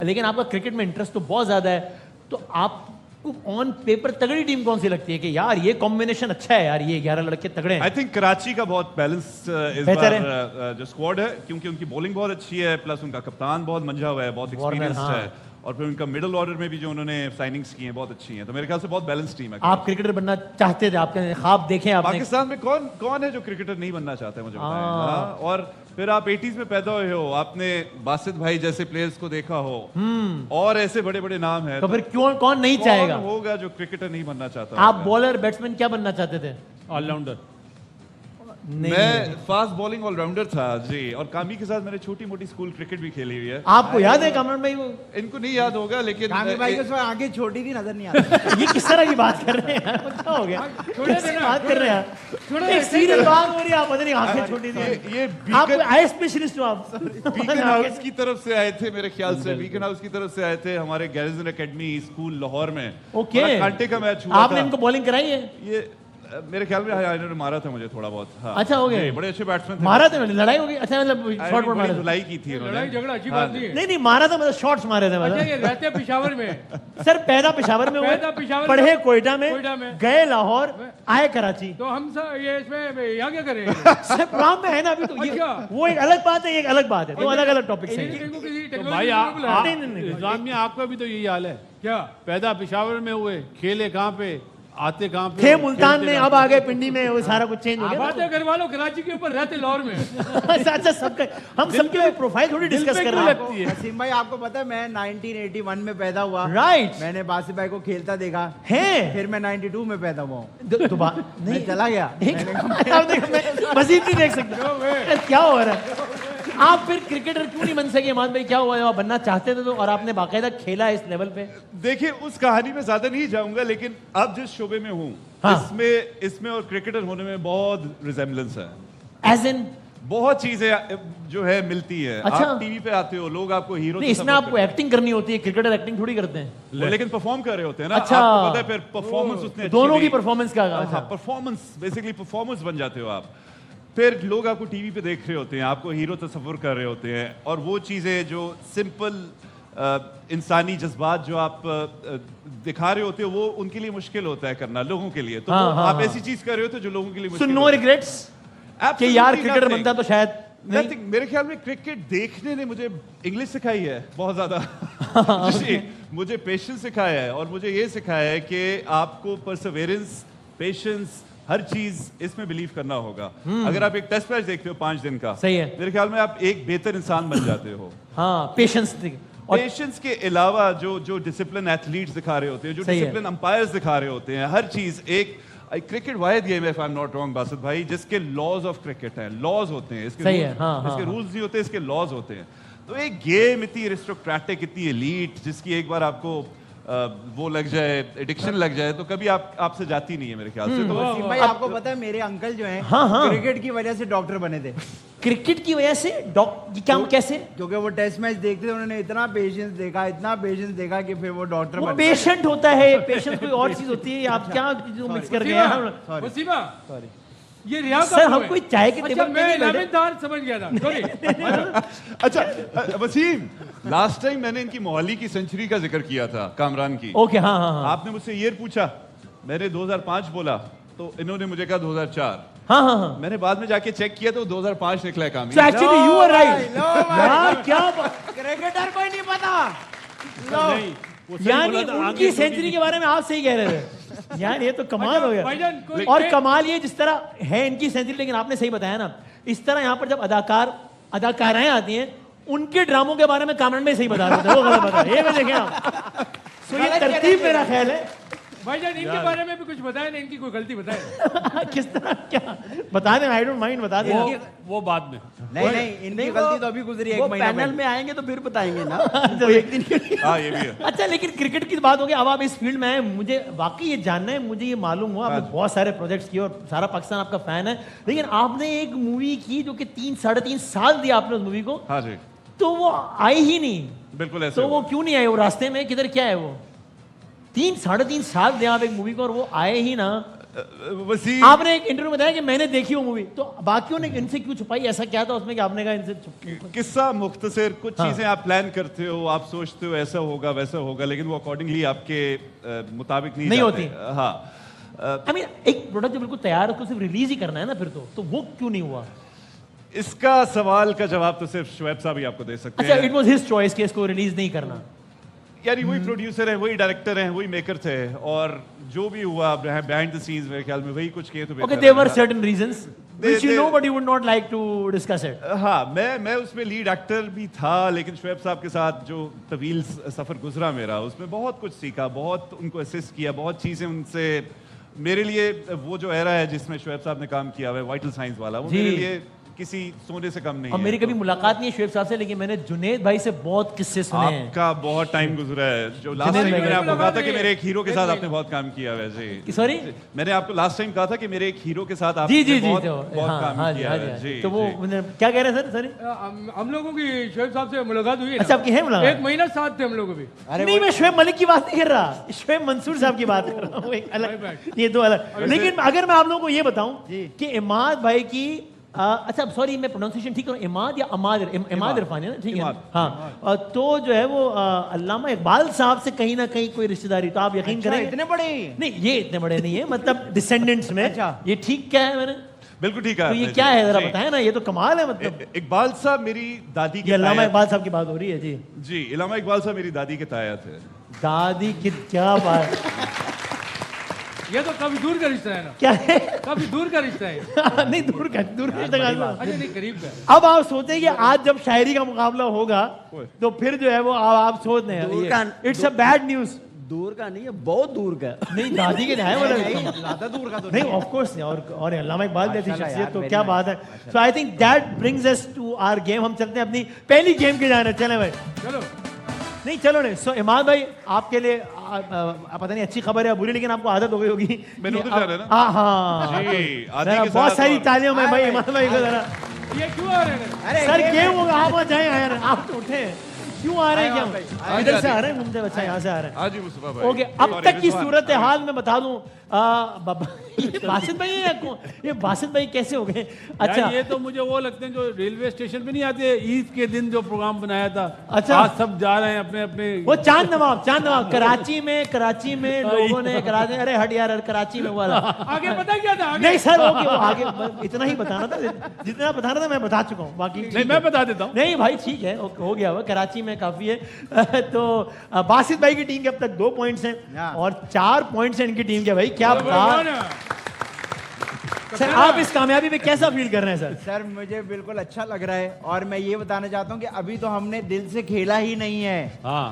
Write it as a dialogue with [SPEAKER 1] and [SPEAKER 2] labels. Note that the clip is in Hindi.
[SPEAKER 1] लेकिन आपका क्रिकेट में इंटरेस्ट तो बहुत ज्यादा है, तो आपको ऑन पेपर तगड़ी टीम कौन सी लगती है कि यार ये कॉम्बिनेशन अच्छा है, यार ये 11 लड़के तगड़े हैं?
[SPEAKER 2] आई थिंक कराची का बहुत बैलेंस इस
[SPEAKER 1] बेहतर
[SPEAKER 2] बार जो स्क्वाड है, क्योंकि उनकी बॉलिंग बहुत अच्छी है, प्लस उनका कप्तान बहुत मंझा हुआ है, बहुत
[SPEAKER 1] वार्नर,
[SPEAKER 2] एक्सपीरियंस्ड
[SPEAKER 1] हाँ।
[SPEAKER 2] है, और फिर उनका मिडिल ऑर्डर में भी जो उन्होंने साइनिंग्स की हैं बहुत अच्छी हैं, तो मेरे ख्याल से बहुत बैलेंस टीम है।
[SPEAKER 1] आप क्रिकेटर बनना चाहते थे, आपके ख्वाब देखे आपने?
[SPEAKER 2] पाकिस्तान में कौन कौन है जो क्रिकेटर नहीं बनना चाहता है, मुझे बताएं। हाँ, और फिर आप 80s में पैदा हुए हो, आपने बासित भाई जैसे प्लेयर्स को देखा हो, और ऐसे बड़े बड़े नाम हैं,
[SPEAKER 1] तो फिर क्यों कौन नहीं चाहेगा?
[SPEAKER 2] कौन होगा जो क्रिकेटर नहीं बनना चाहता?
[SPEAKER 1] आप बॉलर बैट्समैन क्या बनना चाहते थे?
[SPEAKER 3] ऑलराउंडर।
[SPEAKER 2] मैं फास्ट बॉलिंग ऑलराउंडर था जी, और कामी के साथ मैंने छोटी मोटी स्कूल क्रिकेट भी खेली हुई है।
[SPEAKER 1] आपको याद है कामरान भाई वो?
[SPEAKER 2] इनको नहीं याद होगा, लेकिन
[SPEAKER 4] कामी भाई को उसमें आगे छोटी थी, नजर नहीं आती।
[SPEAKER 1] ये किस तरह की बात कर रहे हैं यार? क्या हो गया? कैसी बात कर रहे हैं यार? एक सीरियस बात हो रही है, आप पता नहीं आंखें छोटी थी।
[SPEAKER 2] ये
[SPEAKER 1] आप आई स्पेशलिस्ट हो आप?
[SPEAKER 2] बीकन हाउस की तरफ से आए थे मेरे ख्याल से, बीकन हाउस की तरफ से आए थे हमारे गैरिजन एकेडमी स्कूल लाहौर में।
[SPEAKER 1] ओके,
[SPEAKER 2] बड़ा कांटे का मैच हुआ
[SPEAKER 1] आपने
[SPEAKER 2] था।
[SPEAKER 1] इनको बॉलिंग कराई है?
[SPEAKER 2] ये मेरे ख्याल में हाँ, इन्होंने मारा था मुझे थोड़ा बहुत। हाँ।
[SPEAKER 1] अच्छा, हो गया।
[SPEAKER 2] जी, बड़े अच्छे बैट्समैन थे।
[SPEAKER 1] मारा था, लड़ाई हो गई? अच्छा, मतलब शॉर्ट पर मारा था?
[SPEAKER 2] धुलाई की थी इन्होंने।
[SPEAKER 3] लड़ाई झगड़ा अच्छी
[SPEAKER 2] हाँ
[SPEAKER 3] बात
[SPEAKER 2] जी।
[SPEAKER 3] नहीं है।
[SPEAKER 1] नहीं नहीं, मारा था मतलब शॉट्स मारे थे
[SPEAKER 3] अच्छा,
[SPEAKER 1] मतलब।
[SPEAKER 3] ये रहते पेशावर में।
[SPEAKER 1] सर पैदा पेशावर में हुए,
[SPEAKER 3] पैदा पेशावर
[SPEAKER 1] पढ़े
[SPEAKER 3] में,
[SPEAKER 1] कोयटा
[SPEAKER 3] कोयटा
[SPEAKER 1] में,
[SPEAKER 3] में।
[SPEAKER 1] गए लाहौर, आए कराची।
[SPEAKER 3] तो हम सब ये इसमें यहाँ क्या करें?
[SPEAKER 1] सर प्रोग्राम में है ना अभी तो ये,
[SPEAKER 3] अच्छा।
[SPEAKER 1] वो एक अलग बात है, ये एक अलग बात है, तो अलग अलग टॉपिक है।
[SPEAKER 3] इनको किसी
[SPEAKER 5] तो
[SPEAKER 3] टेक्नोलॉजी
[SPEAKER 5] भाई
[SPEAKER 3] में बुलाया?
[SPEAKER 1] नहीं।
[SPEAKER 5] इंतजामिया आपका भी तो यही हाल है।
[SPEAKER 3] क्या
[SPEAKER 5] पैदा पेशावर में हुए, खेले कहाँ पे, आते कहाँ पे,
[SPEAKER 1] थे मुल्तान
[SPEAKER 5] खेलते
[SPEAKER 1] में,
[SPEAKER 5] कहाँ
[SPEAKER 1] अब आ गए पिंडी में, वो सारा कुछ चेंज हो
[SPEAKER 3] आप
[SPEAKER 1] गया।
[SPEAKER 3] बातें करवा लो, कराची के ऊपर रहते लाहौर में।
[SPEAKER 1] अच्छा अच्छा, सबका हम सबके प्रोफाइल थोड़ी डिस्कस
[SPEAKER 3] पे
[SPEAKER 1] कर
[SPEAKER 3] क्यों
[SPEAKER 1] रहे
[SPEAKER 3] लगती
[SPEAKER 1] हैं।
[SPEAKER 3] है?
[SPEAKER 4] वसीम भाई आपको पता है मैं 1981 में पैदा हुआ।
[SPEAKER 1] राइट
[SPEAKER 4] मैंने बासित भाई को खेलता देखा,
[SPEAKER 1] है
[SPEAKER 4] फिर मैं 92 में पैदा हुआ हूँ।
[SPEAKER 1] दोबारा
[SPEAKER 4] मैं
[SPEAKER 1] नहीं
[SPEAKER 4] चला गया।
[SPEAKER 1] अब देखो, मैं मजीद नहीं देख सकता क्या हो रहा है। आप फिर क्रिकेटर क्यों नहीं बन सके इमाद भाई? क्या हुआ? आप बनना चाहते थे तो, और आपने बाकायदा खेला इस लेवल पे?
[SPEAKER 2] देखिए, उस कहानी में ज्यादा नहीं जाऊंगा, लेकिन अब जिस शोबे में हूँ,
[SPEAKER 1] हाँ।
[SPEAKER 2] इसमें और क्रिकेटर होने में बहुत रिजेम्बलेंस है।
[SPEAKER 1] एज इन
[SPEAKER 2] बहुत चीजें जो है मिलती है।
[SPEAKER 1] अच्छा।
[SPEAKER 2] आप टीवी पे आते हो, लोग आपको हीरो
[SPEAKER 1] नहीं, इसमें आपको एक्टिंग करनी होती है, क्रिकेटर एक्टिंग थोड़ी करते हैं।
[SPEAKER 2] लेकिन परफॉर्म कर रहे होते हैं ना।
[SPEAKER 1] अच्छा।
[SPEAKER 2] आपको पता है, फिर परफॉर्मेंस उसने अच्छी
[SPEAKER 1] दोनों की
[SPEAKER 2] दी।
[SPEAKER 1] परफॉर्मेंस का?
[SPEAKER 2] हाँ,
[SPEAKER 1] अच्छा।
[SPEAKER 2] परफॉर्मेंस, बेसिकली परफॉर्मेंस बन जाते हो आप। फिर लोग आपको टीवी पे देख रहे होते हैं, आपको हीरो तस्वुर कर रहे होते हैं, और वो चीजें जो सिंपल इंसानी जज्बात जो आप दिखा रहे होते हो, वो उनके लिए मुश्किल होता है करना, लोगों के लिए। तो
[SPEAKER 1] हाँ, हाँ,
[SPEAKER 2] आप
[SPEAKER 1] हाँ।
[SPEAKER 2] ऐसी चीज कर रहे होते हो जो लोगों के लिए
[SPEAKER 1] सो
[SPEAKER 2] मुश्किल
[SPEAKER 1] नो
[SPEAKER 2] होती है।
[SPEAKER 1] रिग्रेट्स कि यार क्रिकेटर बनता तो शायद नहीं।
[SPEAKER 2] Nothing. मेरे ख्याल में क्रिकेट देखने ने मुझे इंग्लिश सिखाई है बहुत ज्यादा। जी, मुझे पेशेंस सिखाया है, और मुझे ये सिखाया है कि आपको परसेवेरेंस, पेशेंस, हर चीज इसमें बिलीव करना होगा। अगर आप एक टेस्ट मैच देखते हो 5 दिन का,
[SPEAKER 1] सही है,
[SPEAKER 2] मेरे ख्याल में आप एक बेहतर इंसान बन जाते हो।
[SPEAKER 1] हाँ, पेशेंस। और
[SPEAKER 2] पेशेंस के अलावा जो डिसिप्लिन एथलीट्स दिखा रहे होते हैं, जो
[SPEAKER 1] सही है।
[SPEAKER 2] डिसिप्लिन अंपायर्स दिखा रहे होते हैं, हर चीज एक क्रिकेट वाहिद गेम है, if I am not wrong Basit भाई, जिसके लॉज ऑफ क्रिकेट हैं, लॉज होते हैं इसके।
[SPEAKER 1] सही है,
[SPEAKER 2] rules-
[SPEAKER 1] हाँ,
[SPEAKER 2] इसके
[SPEAKER 1] हाँ,
[SPEAKER 2] रूल्स नहीं होते, इसके लॉज होते हैं। तो एक गेम इतनी एरिस्टोक्रेटिक, इतनी एलीट, जिसकी एक बार आपको वो लग जाए, एडिक्शन लग जाए, तो कभी आपसे जाती नहीं है मेरे ख्याल से। तो
[SPEAKER 4] वसीम भाई आपको पता है मेरे अंकल जो हैं
[SPEAKER 1] हाँ, हाँ।
[SPEAKER 4] क्रिकेट की वजह से डॉक्टर बने थे।
[SPEAKER 1] क्रिकेट की वजह से क्या कैसे?
[SPEAKER 4] क्योंकि वो टेस्ट मैच देखते थे, उन्होंने इतना पेशेंस देखा कि फिर वो डॉक्टर
[SPEAKER 1] वो
[SPEAKER 4] बने।
[SPEAKER 1] पेशेंट होता है, पेशेंट कोई और चीज होती है। आप क्या मिक्स कर गए हैं?
[SPEAKER 3] वसीमा, ये रिया
[SPEAKER 1] सर, हम कोई चाय के
[SPEAKER 3] अच्छा,
[SPEAKER 1] टेबल पे
[SPEAKER 3] मैं
[SPEAKER 1] नहीं बैठे।
[SPEAKER 3] इलामेदार समझ गया था, सॉरी।
[SPEAKER 2] अच्छा वसीम, लास्ट टाइम मैंने इनकी मोहाली की सेंचुरी का जिक्र किया था, कामरान की।
[SPEAKER 1] ओके, हाँ हाँ हाँ
[SPEAKER 2] आपने मुझसे ईयर पूछा, मैंने 2005 बोला, तो इन्होंने मुझे कहा 2004।
[SPEAKER 1] हाँ हाँ हाँ।
[SPEAKER 2] मैंने बाद में जाके चेक किया तो 2005 निकला है काम।
[SPEAKER 1] So actually you are right.
[SPEAKER 4] लो भाई।
[SPEAKER 1] यार क्या
[SPEAKER 4] क्रिकेटर कोई नहीं पता।
[SPEAKER 5] नहीं, वो सही
[SPEAKER 1] यानी
[SPEAKER 5] बोला था,
[SPEAKER 1] उनकी
[SPEAKER 5] आगे
[SPEAKER 1] सेंचुरी के बारे में आप सही कह रहे थे। यार ये तो कमाल हो
[SPEAKER 3] भाईजान,
[SPEAKER 1] गया।
[SPEAKER 3] कोई-
[SPEAKER 1] और कमाल ये, जिस तरह है इनकी सेंचुरी, लेकिन आपने सही बताया ना, इस तरह यहाँ पर जब अदाकाराएं आती हैं, उनके ड्रामों के बारे में कामरान में सही बता रहे थे, वो गलत बता रहे। ये भी देखें आप। सो ये तरतीब मेरा ख्याल है।
[SPEAKER 3] भाईजान, इनके बारे में भी कुछ बताया ना, इनकी कोई गलती बताए।
[SPEAKER 1] किस तरह क्या बता दें? आई डोंट माइंड, बता दें।
[SPEAKER 5] वो बाद में।
[SPEAKER 4] नहीं इनकी गलती तो अभी गुजरी एक महीना
[SPEAKER 6] पैनल
[SPEAKER 4] पहले।
[SPEAKER 6] में आएंगे तो फिर बताएंगे ना।
[SPEAKER 1] तो एक दिन
[SPEAKER 2] हाँ, ये भी है।
[SPEAKER 1] अच्छा, लेकिन क्रिकेट की बात हो गई, अब आप इस फील्ड में आए, मुझे वाकई ये जानना है, मुझे ये मालूम हुआ आपने बहुत सारे प्रोजेक्ट्स किए और सारा पाकिस्तान आपका फैन है, लेकिन आपने एक मूवी की जो कि 3-3.5 साल दिया आपने उस मूवी को,
[SPEAKER 2] हाँ जी,
[SPEAKER 1] तो वो आई ही नहीं।
[SPEAKER 2] बिल्कुल ऐसे
[SPEAKER 1] तो वो
[SPEAKER 2] हुआ।
[SPEAKER 1] क्यों नहीं आए? वो रास्ते में किधर क्या है वो? 3-3.5 साल दिया आप एक मूवी को और वो आए ही ना।
[SPEAKER 2] वसीम
[SPEAKER 1] आपने एक इंटरव्यू में बताया कि मैंने देखी वो मूवी, तो बाकियों ने इनसे क्यों छुपाई? ऐसा क्या था उसमें कि आपने कहा इनसे
[SPEAKER 2] किस्सा मुख्तसर, कुछ
[SPEAKER 1] हाँ।
[SPEAKER 2] चीजें आप प्लान करते हो, आप सोचते हो ऐसा होगा वैसा होगा, लेकिन वो अकॉर्डिंगली आपके मुताबिक नहीं
[SPEAKER 1] नहीं
[SPEAKER 2] जाते।
[SPEAKER 1] होती।
[SPEAKER 2] हाँ
[SPEAKER 1] आई मीन एक प्रोडक्ट जो बिल्कुल तैयार है उसको सिर्फ रिलीज ही करना है ना, फिर तो वो क्यों नहीं हुआ?
[SPEAKER 2] इसका सवाल का जवाब तो सिर्फ शुएब साहब ही आपको दे सकते
[SPEAKER 1] अच्छा,
[SPEAKER 2] हैं।
[SPEAKER 1] इट वाज हिज चॉइस कि इसको रिलीज नहीं करना।
[SPEAKER 2] यानी वही प्रोड्यूसर है, वही डायरेक्टर हैं, वही मेकर थे, और जो भी हुआ बिहाइंड द सीन्स मेरे ख्याल में वही कुछ किए तो
[SPEAKER 1] ओके,
[SPEAKER 2] बेहतर
[SPEAKER 1] देयर वर
[SPEAKER 2] रहेगा।
[SPEAKER 1] Certain reasons which you
[SPEAKER 2] they-
[SPEAKER 1] know but you would not like to discuss it.
[SPEAKER 2] हाँ, मैं उसमें लीड एक्टर भी था, लेकिन शुएब साहब के साथ जो तवील सफर गुजरा मेरा, उसमें बहुत कुछ सीखा, बहुत उनको असिस्ट किया, बहुत चीजें उनसे। मेरे लिए वो जो एरा है जिसमें शुएब साहब ने काम किया हुआ है, वाइटल साइंस वाला, वो
[SPEAKER 1] जी।
[SPEAKER 2] मेरे लिए किसी सोने से कम नहीं
[SPEAKER 1] और
[SPEAKER 2] है।
[SPEAKER 1] मेरी कभी मुलाकात नहीं है शुएब साहब से, लेकिन मैंने जुनैद भाई से बहुत किस्से सुने हैं।
[SPEAKER 2] आपका बहुत टाइम गुजरा है। जो लास्ट
[SPEAKER 1] जुनैद
[SPEAKER 2] टाइम
[SPEAKER 1] भाई
[SPEAKER 2] मैंने आपको कहा था कि
[SPEAKER 3] मुलाकात
[SPEAKER 2] मेरे एक हीरो के
[SPEAKER 3] एक
[SPEAKER 2] साथ
[SPEAKER 3] महीना।
[SPEAKER 2] आपने बहुत काम किया है जी।
[SPEAKER 1] सॉरी?
[SPEAKER 2] मैंने आपको लास्ट टाइम कहा था कि मेरे एक हीरो के साथ
[SPEAKER 1] जी
[SPEAKER 2] आपने
[SPEAKER 1] जी जी,
[SPEAKER 2] बहुत
[SPEAKER 1] तो
[SPEAKER 2] बहुत
[SPEAKER 1] हाँ
[SPEAKER 2] काम
[SPEAKER 1] हाँ जी
[SPEAKER 2] किया
[SPEAKER 1] हाँ
[SPEAKER 2] है
[SPEAKER 1] जी
[SPEAKER 2] जी।
[SPEAKER 1] तो वो
[SPEAKER 2] जी।
[SPEAKER 1] क्या कह रहे हैं सर? सॉरी,
[SPEAKER 3] हम लोगों की शोएब साहब से मुलाकात हुई है ना?
[SPEAKER 1] अच्छा, आपकी है मुलाकात?
[SPEAKER 3] एक महीना साथ थे हम लोग भी।
[SPEAKER 1] नहीं, मैं शुएब मलिक की बात नहीं कर रहा, शुएब मंसूर साहब की बात कर रहा हूँ, एक अलग, ये दो अलग। लेकिन अगर मैं आप लोगों को ये बताऊं कि इमाद भाई की अच्छा सॉरी मैं प्रोनाउंसिएशन ठीक करूं, इमाद या अमाद? इमाद इरफान है ना, ठीक है
[SPEAKER 2] इमाद,
[SPEAKER 1] हाँ। तो जो है वो अल्लामा इकबाल साहब से कहीं ना कहीं कोई रिश्तेदारी, तो आप यकीन
[SPEAKER 4] अच्छा,
[SPEAKER 1] करेंगे
[SPEAKER 4] इतने बड़े?
[SPEAKER 1] नहीं, ये इतने बड़े नहीं है, मतलब डिसेंडेंट्स में।
[SPEAKER 4] अच्छा।
[SPEAKER 1] ये ठीक क्या है मैंने?
[SPEAKER 2] बिल्कुल ठीक है
[SPEAKER 1] तो ये
[SPEAKER 2] आपने,
[SPEAKER 1] क्या
[SPEAKER 2] जी,
[SPEAKER 1] है जरा
[SPEAKER 2] जी।
[SPEAKER 1] बताएं ना, ये तो कमाल है मतलब।
[SPEAKER 2] इकबाल साहब मेरी दादी
[SPEAKER 1] ये
[SPEAKER 2] के
[SPEAKER 1] अल्लामा
[SPEAKER 2] ताया
[SPEAKER 1] इकबाल साहब की बात हो रही है जी।
[SPEAKER 2] जी, इलामा इकबाल साहब मेरी दादी के ताया थे।
[SPEAKER 1] दादी की क्या बात
[SPEAKER 3] ये तो काफी दूर का रिश्ता है ना,
[SPEAKER 1] क्या है?
[SPEAKER 3] काफी दूर का रिश्ता है।
[SPEAKER 1] नहीं, दूर का
[SPEAKER 3] अच्छा नहीं, करीब का है।
[SPEAKER 1] अब आप सोचें कि आज जब शायरी का मुकाबला होगा तो फिर जो है वो आप सोच रहे
[SPEAKER 4] दूर का-
[SPEAKER 1] हैं इट्स अ बैड न्यूज।
[SPEAKER 4] दूर का नहीं है, बहुत दूर का।
[SPEAKER 1] नहीं, दादी के है बोला
[SPEAKER 4] ज्यादा दूर का तो
[SPEAKER 1] नहीं, ऑफ कोर्स नहीं। और अल्लामा इकबाल जैसी
[SPEAKER 4] माशाल्लाह
[SPEAKER 1] शख्सियत
[SPEAKER 4] यार,
[SPEAKER 1] तो
[SPEAKER 4] very
[SPEAKER 1] क्या
[SPEAKER 4] nice,
[SPEAKER 1] बात है। So I think that brings us to our game. हम चलते हैं अपनी पहली गेम के जाने। चलें भाई,
[SPEAKER 3] चलो
[SPEAKER 1] नहीं चलो नहीं। सो इमाद भाई, आपके लिए पता नहीं अच्छी खबर है या बुरी, लेकिन आपको आदत हो गई होगी।
[SPEAKER 2] मैंने उधर जाना है ना?
[SPEAKER 1] हाँ हाँ,
[SPEAKER 2] जी, आदि
[SPEAKER 1] जरा
[SPEAKER 2] के
[SPEAKER 1] बहुत
[SPEAKER 2] साथ
[SPEAKER 1] सारी
[SPEAKER 2] और-
[SPEAKER 1] तालियों में भाई इमाद भाई को जरा।
[SPEAKER 3] ये क्यों आ रहे हैं?
[SPEAKER 4] अरे
[SPEAKER 1] सर
[SPEAKER 4] ये-
[SPEAKER 1] गेम होगा, आप वहाँ जाए यार, आप तो उठे क्यों आ रहे हैं?
[SPEAKER 4] आए
[SPEAKER 1] क्या इधर से आ रहे हैं घूमते? अच्छा, यहाँ से आ रहे हैं।
[SPEAKER 2] हाँ जी मुस्तफा भाई।
[SPEAKER 1] ओके, अब
[SPEAKER 2] Sorry,
[SPEAKER 1] तक की
[SPEAKER 2] रिजवान।
[SPEAKER 1] सूरत हाल में बता दूं। बाबा ये बासित भाई है या कौन? ये बासित भाई कैसे हो गए? अच्छा,
[SPEAKER 5] यार, ये तो मुझे वो लगते हैं जो रेलवे स्टेशन पे नहीं आते, ईद के दिन जो प्रोग्राम बनाया था।
[SPEAKER 1] अच्छा।
[SPEAKER 5] आज सब जा रहे हैं अपने अपने।
[SPEAKER 1] वो चांद नवाब कराची में लोगों ने कराची, अरे हट यार, कराची में वाला।
[SPEAKER 3] आगे पता क्या था? आगे
[SPEAKER 1] नहीं सर, ओके, वो आगे इतना ही बताना था, जितना बताना था मैं बता चुका हूँ, बाकी
[SPEAKER 5] नहीं,
[SPEAKER 1] ठीक
[SPEAKER 5] मैं
[SPEAKER 1] है।
[SPEAKER 5] बता देता हूँ।
[SPEAKER 1] नहीं भाई ठीक है, हो गया वो, कराची में काफी है। तो बासित भाई की टीम के अब तक 2 पॉइंट्स हैं
[SPEAKER 4] हाँ।
[SPEAKER 1] और 4 पॉइंट्स हैं इनकी टीम के। भाई क्या बात
[SPEAKER 3] भगवान।
[SPEAKER 1] सर, आप इस कामयाबी पे कैसा फील कर रहे हैं सर?
[SPEAKER 4] सर मुझे बिल्कुल अच्छा लग रहा है, और मैं ये बताना चाहता हूँ कि अभी तो हमने दिल से खेला ही नहीं है।
[SPEAKER 5] हाँ